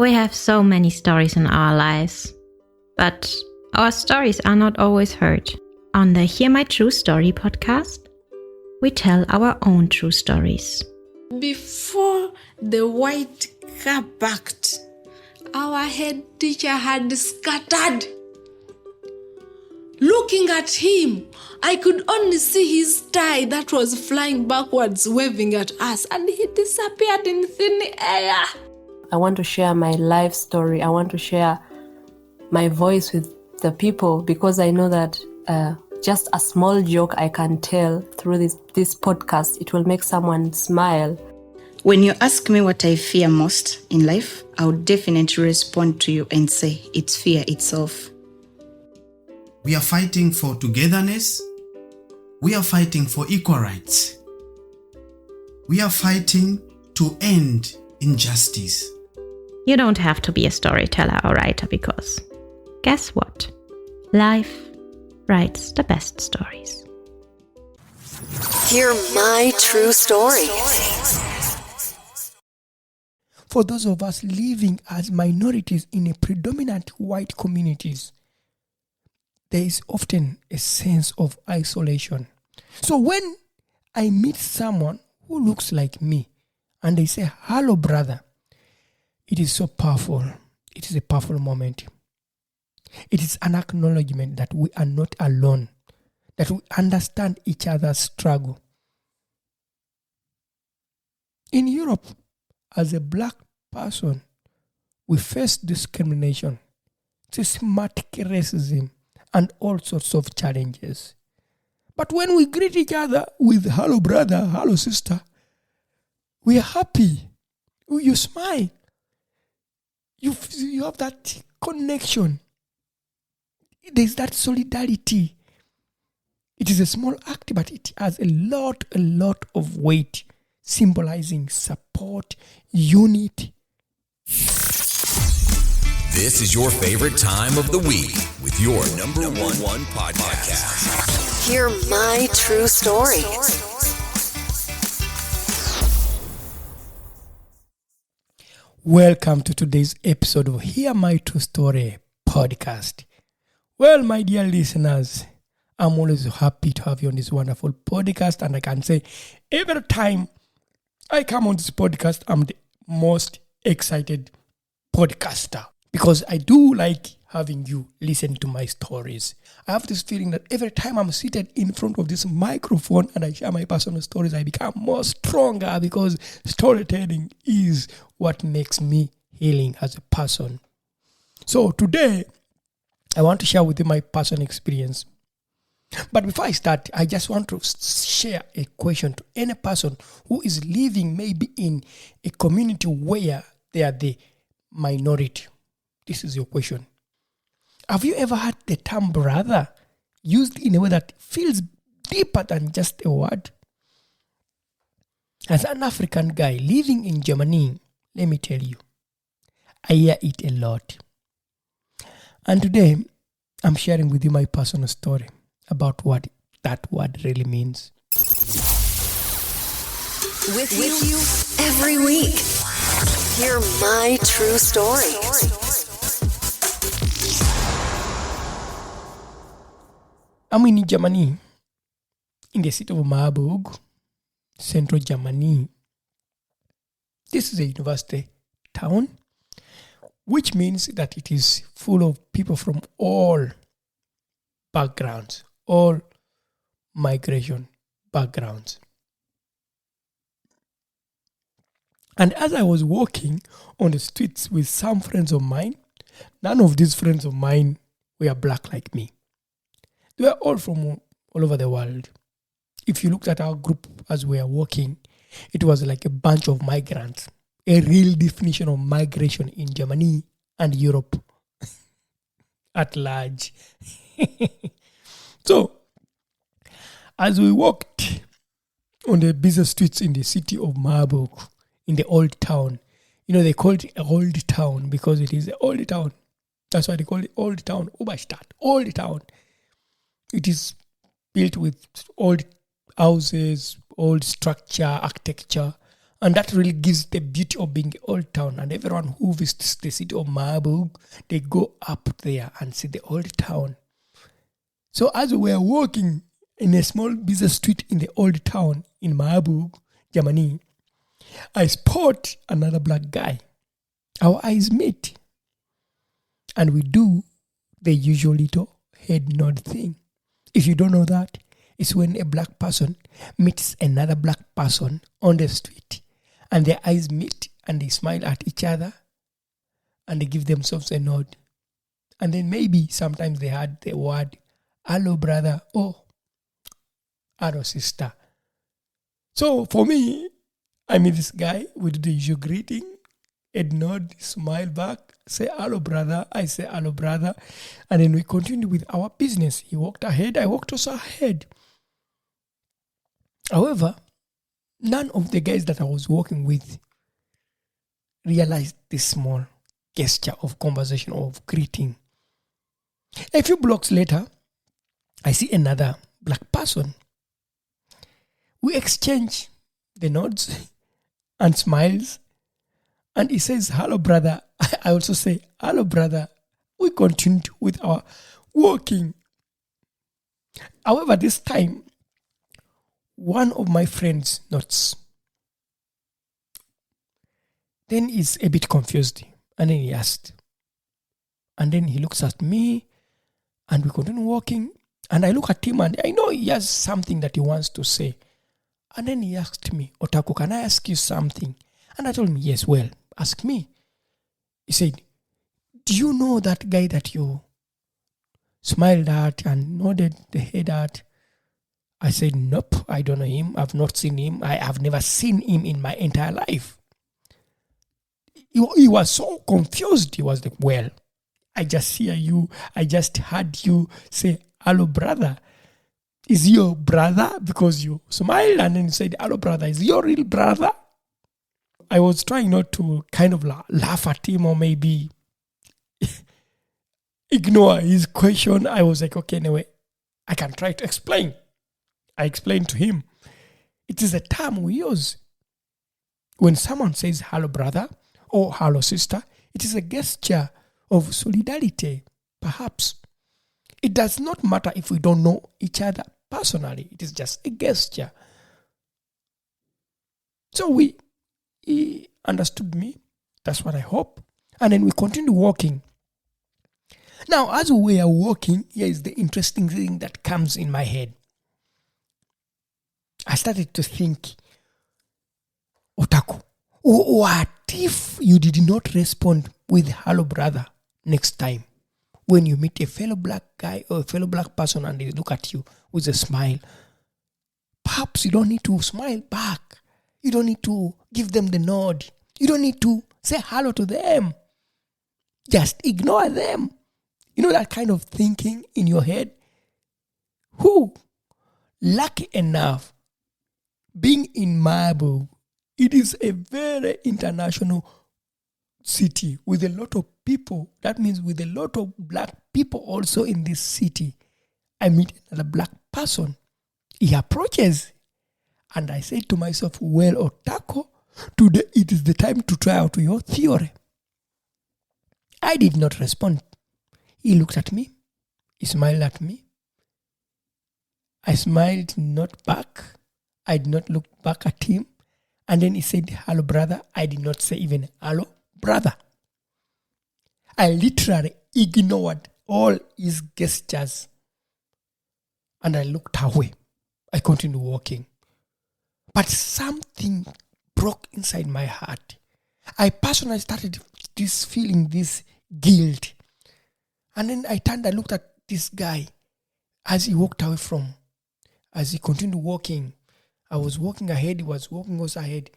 We have so many stories in our lives, but our stories are not always heard. On the Hear My True Story podcast, we tell our own true stories. Before the white car parked, our head teacher had scattered. Looking at him, I could only see his tie that was flying backwards, waving at us, and he disappeared in thin air. I want to share my life story. I want to share my voice with the people because I know that just a small joke I can tell through this podcast, it will make someone smile. When you ask me what I fear most in life, I would definitely respond to you and say it's fear itself. We are fighting for togetherness. We are fighting for equal rights. We are fighting to end injustice. You don't have to be a storyteller or writer because, guess what? Life writes the best stories. Hear my true story. For those of us living as minorities in a predominant white communities, there is often a sense of isolation. So when I meet someone who looks like me and they say, "Hello, brother," it is so powerful. It is a powerful moment. It is an acknowledgement that we are not alone, that we understand each other's struggle. In Europe, as a black person, we face discrimination, systematic racism, and all sorts of challenges. But when we greet each other with "hello brother, hello sister," we are happy. You smile. You have that connection. There's that solidarity. It is a small act, but it has a lot of weight, symbolizing support, unity. This is your favorite time of the week with your number one podcast. Hear my true story. Welcome to today's episode of Hear My True Story podcast. Well, my dear listeners, I'm always happy to have you on this wonderful podcast, and I can say every time I come on this podcast, I'm the most excited podcaster because I do like having you listen to my stories. I have this feeling that every time I'm seated in front of this microphone and I share my personal stories, I become more stronger because storytelling is what makes me healing as a person. So today, I want to share with you my personal experience. But before I start, I just want to share a question to any person who is living maybe in a community where they are the minority. This is your question. Have you ever had the term brother used in a way that feels deeper than just a word? As an African guy living in Germany, let me tell you, I hear it a lot. And today, I'm sharing with you my personal story about what that word really means. With you every week. Hear my true story. I'm in Germany, in the city of Marburg, central Germany. This is a university town, which means that it is full of people from all backgrounds, all migration backgrounds. And as I was walking on the streets with some friends of mine, none of these friends of mine were black like me. They were all from all over the world. If you looked at our group as we were walking, it was like a bunch of migrants, a real definition of migration in Germany and Europe at large. So, as we walked on the busy streets in the city of Marburg, in the old town, they call it old town because it is the old town. That's why they call it old town, Oberstadt, old town. It is built with old houses, old structure, architecture, And that really gives the beauty of being an old town. And everyone who visits the city of Marburg, they go up there and see the old town. So as we were walking in a small busy street in the old town in Marburg, Germany, I spot another black guy. Our eyes meet. And we do the usual little head nod thing. If you don't know that, it's when a black person meets another black person on the street and their eyes meet and they smile at each other and they give themselves a nod. And then maybe sometimes they had the word, hello brother, or hello sister. So for me, I meet this guy, we do the usual greeting, head nod, smile back, say hello brother, I say hello brother, and then we continue with our business. He walked ahead, I walked also ahead. However, none of the guys that I was working with realized this small gesture of conversation, of greeting. A few blocks later, I see another black person. We exchange the nods and smiles, and he says, hello brother. I also say, hello brother. We continued with our walking. However, this time, one of my friends nods. Then he's a bit confused. And then he asked. And then he looks at me. And we continue walking. And I look at him and I know he has something that he wants to say. And then he asked me, Otaku, can I ask you something? And I told him, yes, well, ask me. He said, do you know that guy that you smiled at and nodded the head at? I said, nope, I don't know him. I've not seen him. I have never seen him in my entire life. He was so confused. He was like, well, I just hear you. I just heard you say, hello, brother. Is he your brother? Because you smiled and then you said, hello, brother. Is he your real brother? I was trying not to kind of laugh at him or maybe ignore his question. I was like, okay, anyway, I can try to explain. I explained to him, it is a term we use. When someone says hello brother or hello sister, it is a gesture of solidarity, perhaps. It does not matter if we don't know each other personally. It is just a gesture. So he understood me. That's what I hope. And then we continued walking. Now, as we were walking, here is the interesting thing that comes in my head. I started to think, Otaku, what if you did not respond with hello brother next time when you meet a fellow black guy or a fellow black person and they look at you with a smile? Perhaps you don't need to smile back. You don't need to give them the nod. You don't need to say hello to them. Just ignore them. You know that kind of thinking in your head? Who? Lucky enough, being in Marburg, it is a very international city with a lot of people. That means with a lot of black people also in this city. I meet another black person. He approaches. And I say to myself, well, Otaku, today it is the time to try out your theory. I did not respond. He looked at me. He smiled at me. I smiled not back. I did not look back at him. And then he said, hello, brother. I did not say even, hello, brother. I literally ignored all his gestures. And I looked away. I continued walking. But something broke inside my heart. I personally started feeling this guilt. And then I turned, I looked at this guy as he walked away as he continued walking. I was walking ahead, he was walking also ahead.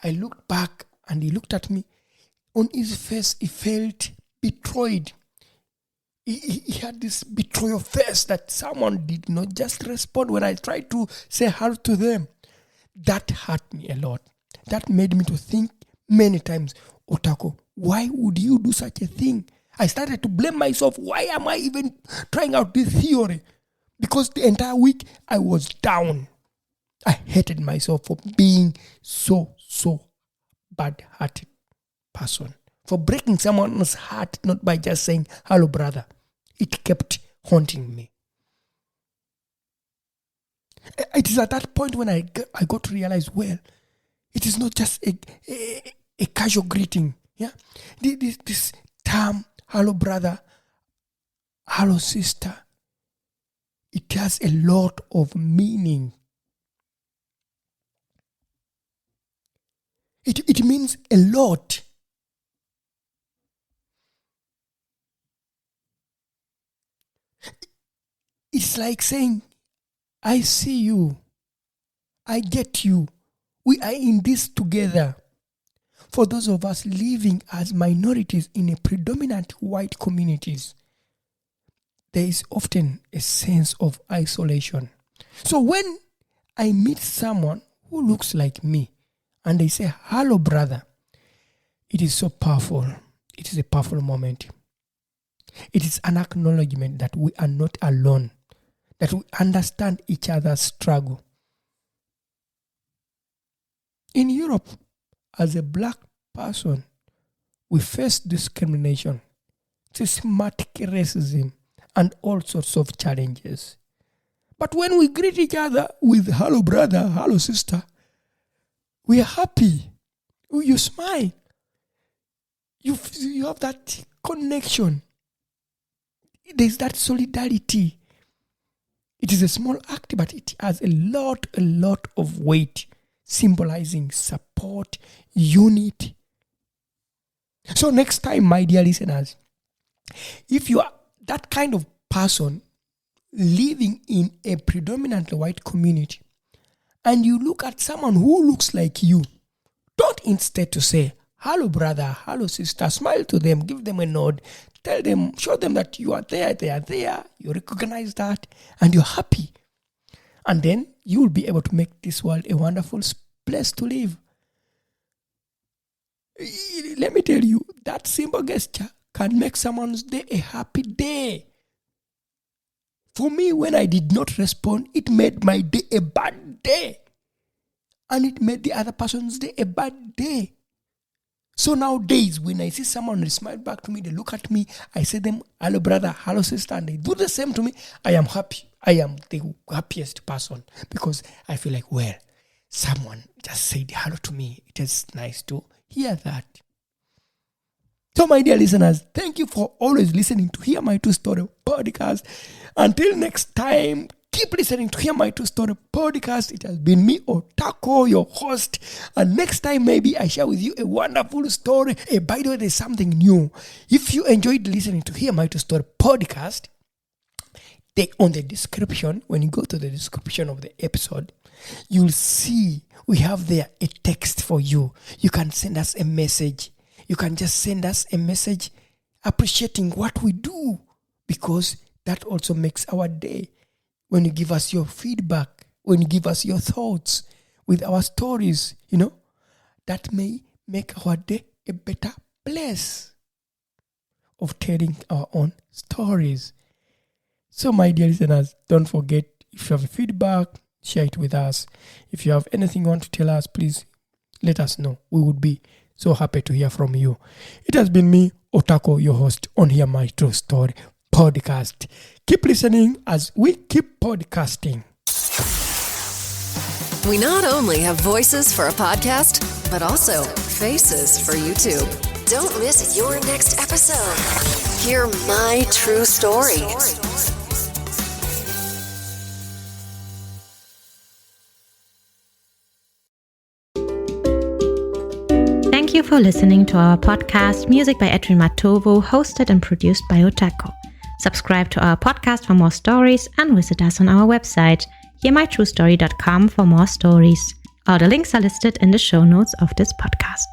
I looked back and he looked at me. On his face, he felt betrayed. He had this betrayal face that someone did not just respond when I tried to say hello to them. That hurt me a lot. That made me to think many times, Otaku, why would you do such a thing? I started to blame myself. Why am I even trying out this theory? Because the entire week I was down. I hated myself for being so bad-hearted person, for breaking someone's heart, not by just saying, hello, brother. It kept haunting me. It is at that point when I got to realize, well, it is not just a casual greeting. Yeah, this term, hello, brother, hello, sister, it has a lot of meaning. It means a lot. It's like saying, I see you, I get you, we are in this together. For those of us living as minorities in a predominant white communities, there is often a sense of isolation. So when I meet someone who looks like me and they say, hello, brother, it is so powerful. It is a powerful moment. It is an acknowledgement that we are not alone, that we understand each other's struggle. In Europe, as a black person, we face discrimination, systematic racism, and all sorts of challenges. But when we greet each other with hello, brother, hello, sister, we are happy. You smile. You have that connection. There's that solidarity. It is a small act, but it has a lot of weight, symbolizing support, unity. So next time, my dear listeners, if you are that kind of person living in a predominantly white community and you look at someone who looks like you, don't instead to say, hello, brother, hello, sister, smile to them, give them a nod, tell them, show them that you are there, they are there, you recognize that, and you're happy. And then you will be able to make this world a wonderful place to live. Let me tell you, that simple gesture can make someone's day a happy day. For me, when I did not respond, it made my day a bad day. And it made the other person's day a bad day. So nowadays, when I see someone, they smile back to me, they look at me, I say them, hello, brother, hello, sister, and they do the same to me, I am happy. I am the happiest person because I feel like, well, someone just said hello to me. It is nice to hear that. So, my dear listeners, thank you for always listening to Hear My True Story podcast. Until next time, keep listening to Hear My True Story podcast. It has been me, Otako, your host. And next time, maybe I share with you a wonderful story. Hey, by the way, there's something new. If you enjoyed listening to Hear My True Story podcast, on the description, when you go to the description of the episode, you'll see we have there a text for you. You can send us a message. You can just send us a message appreciating what we do, because that also makes our day. When you give us your feedback, when you give us your thoughts with our stories, that may make our day a better place of telling our own stories. So, my dear listeners, don't forget, if you have feedback, share it with us. If you have anything you want to tell us, please let us know. We would be so happy to hear from you. It has been me, Otako, your host on Hear My True Story podcast. Keep listening as we keep podcasting. We not only have voices for a podcast, but also faces for YouTube. Don't miss your next episode. Hear My True Story. Thank you for listening to our podcast, Music by Edwin Matovo, hosted and produced by Otako. Subscribe to our podcast for more stories and visit us on our website, hearmytruestory.com, for more stories. All the links are listed in the show notes of this podcast.